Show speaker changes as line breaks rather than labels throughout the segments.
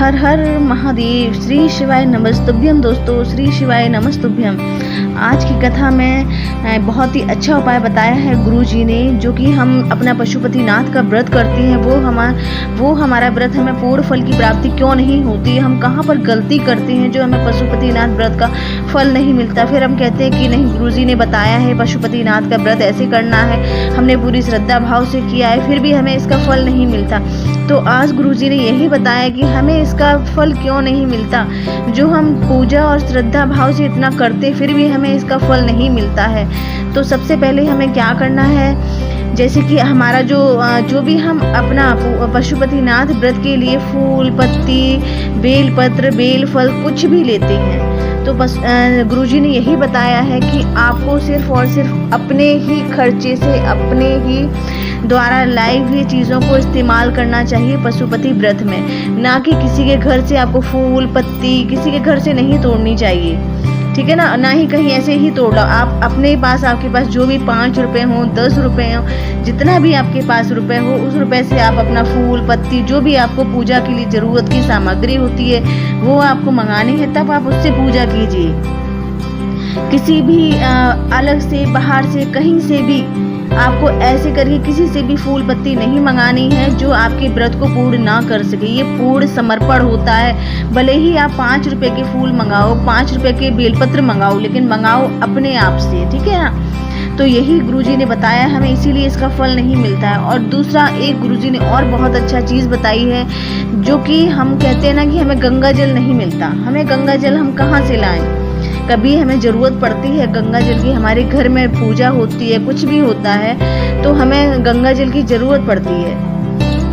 हर हर महादेव, श्री शिवाय नमस्तुभ्यम। दोस्तों, श्री शिवाय नमस्तुभ्यम। आज की कथा में बहुत ही अच्छा उपाय बताया है गुरु जी ने, जो कि हम अपना पशुपतिनाथ का व्रत करते हैं वो हमारा व्रत हमें पूर्ण फल की प्राप्ति क्यों नहीं होती, हम कहाँ पर गलती करते हैं जो हमें पशुपतिनाथ व्रत का फल नहीं मिलता। फिर हम कहते हैं कि नहीं, गुरु जी ने बताया है पशुपतिनाथ का व्रत ऐसे करना है, हमने पूरी श्रद्धा भाव से किया है, फिर भी हमें इसका फल नहीं मिलता। तो आज गुरु जी ने यही बताया कि हमें इसका फल क्यों नहीं मिलता, जो हम पूजा और श्रद्धा भाव से इतना करते फिर भी हमें इसका फल नहीं मिलता है। तो सबसे पहले हमें क्या करना है, जैसे कि हमारा जो भी हम अपना पशुपतिनाथ व्रत के लिए फूल पत्ती, बेलपत्र, बेल फल कुछ भी लेते हैं, तो बस गुरुजी ने यही बताया है कि आपको सिर्फ और सिर्फ अपने ही खर्चे से, अपने ही द्वारा लाई हुई चीज़ों को इस्तेमाल करना चाहिए पशुपति व्रत में, ना कि किसी के घर से आपको फूल पत्ती किसी के घर से नहीं तोड़नी चाहिए, ठीक है ना ही कहीं ऐसे ही तोड़ लो। आप अपने पास, आपके पास जो भी 5 रुपए हो, 10 रुपए हो, जितना भी आपके पास रुपए हो, उस रुपए से आप अपना फूल पत्ती, जो भी आपको पूजा के लिए ज़रूरत की सामग्री होती है वो आपको मंगानी है, तब आप उससे पूजा कीजिए। किसी भी अलग से, बाहर से, कहीं से भी आपको ऐसे करके किसी से भी फूल पत्ती नहीं मंगानी है जो आपके व्रत को पूर्ण ना कर सके। ये पूर्ण समर्पण होता है। भले ही आप 5 रुपए के फूल मंगाओ, 5 रुपए के बेलपत्र मंगाओ, लेकिन मंगाओ अपने आप से, ठीक है ना। तो यही गुरुजी ने बताया हमें, इसीलिए इसका फल नहीं मिलता है। और दूसरा, एक गुरुजी ने और बहुत अच्छा चीज़ बताई है, जो कि हम कहते हैं ना कि हमें गंगा जल नहीं मिलता। हमें गंगा जल हम कहाँ से लाएं? कभी हमें ज़रूरत पड़ती है गंगा जल की, हमारे घर में पूजा होती है, कुछ भी होता है, तो हमें गंगा जल की ज़रूरत पड़ती है,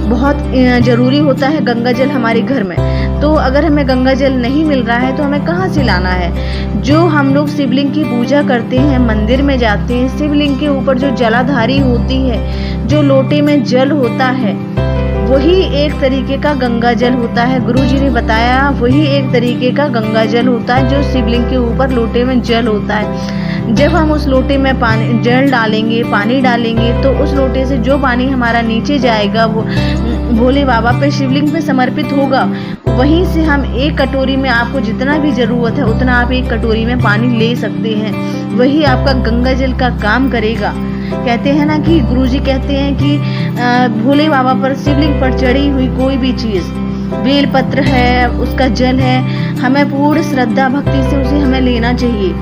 बहुत ज़रूरी होता है गंगा जल हमारे घर में। तो अगर हमें गंगा जल नहीं मिल रहा है तो हमें कहाँ से लाना है? जो हम लोग शिवलिंग की पूजा करते हैं, मंदिर में जाते हैं, शिवलिंग के ऊपर जो जलाधारी होती है, जो लोटे में जल होता है, वही एक तरीके का गंगा जल होता है। गुरुजी ने बताया वही एक तरीके का गंगा जल होता है, जो शिवलिंग के ऊपर लोटे में जल होता है। जब हम उस लोटे में जल डालेंगे, पानी डालेंगे, तो उस लोटे से जो पानी हमारा नीचे जाएगा वो भोले बाबा पे, शिवलिंग पे समर्पित होगा। वहीं से हम एक कटोरी में, आपको जितना भी ज़रूरत है उतना आप एक कटोरी में पानी ले सकते हैं, वही आपका गंगा जल का काम करेगा। कहते हैं ना कि गुरुजी कहते हैं कि भोले बाबा पर, शिवलिंग पर चढ़ी हुई कोई भी चीज़, बेलपत्र है, उसका जल है, हमें पूर्ण श्रद्धा भक्ति से उसे हमें लेना चाहिए।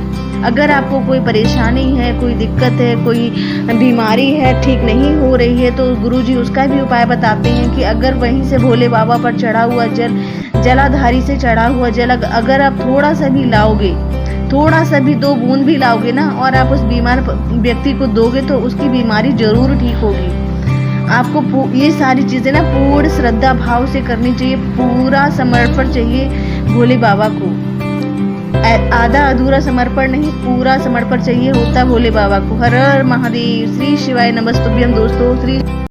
अगर आपको कोई परेशानी है, कोई दिक्कत है, कोई बीमारी है, ठीक नहीं हो रही है, तो गुरुजी उसका भी उपाय बताते हैं कि अगर वहीं से भोले बाबा पर चढ़ा हुआ जल, जलाधारी से चढ़ा हुआ जल अगर आप थोड़ा सा भी लाओगे, थोड़ा सा भी 2 बूंद भी लाओगे ना, और आप उस बीमार व्यक्ति को दोगे, तो उसकी बीमारी जरूर ठीक होगी। आपको ये सारी चीज़ें ना पूर्ण श्रद्धा भाव से करनी चाहिए, पूरा समर्पण चाहिए भोले बाबा को। आधा अधूरा समर्पण नहीं, पूरा समर्पण चाहिए होता भोले बाबा को। हर हर महादेव, श्री शिवाय नमस्तुभ्यम। दोस्तों, श्री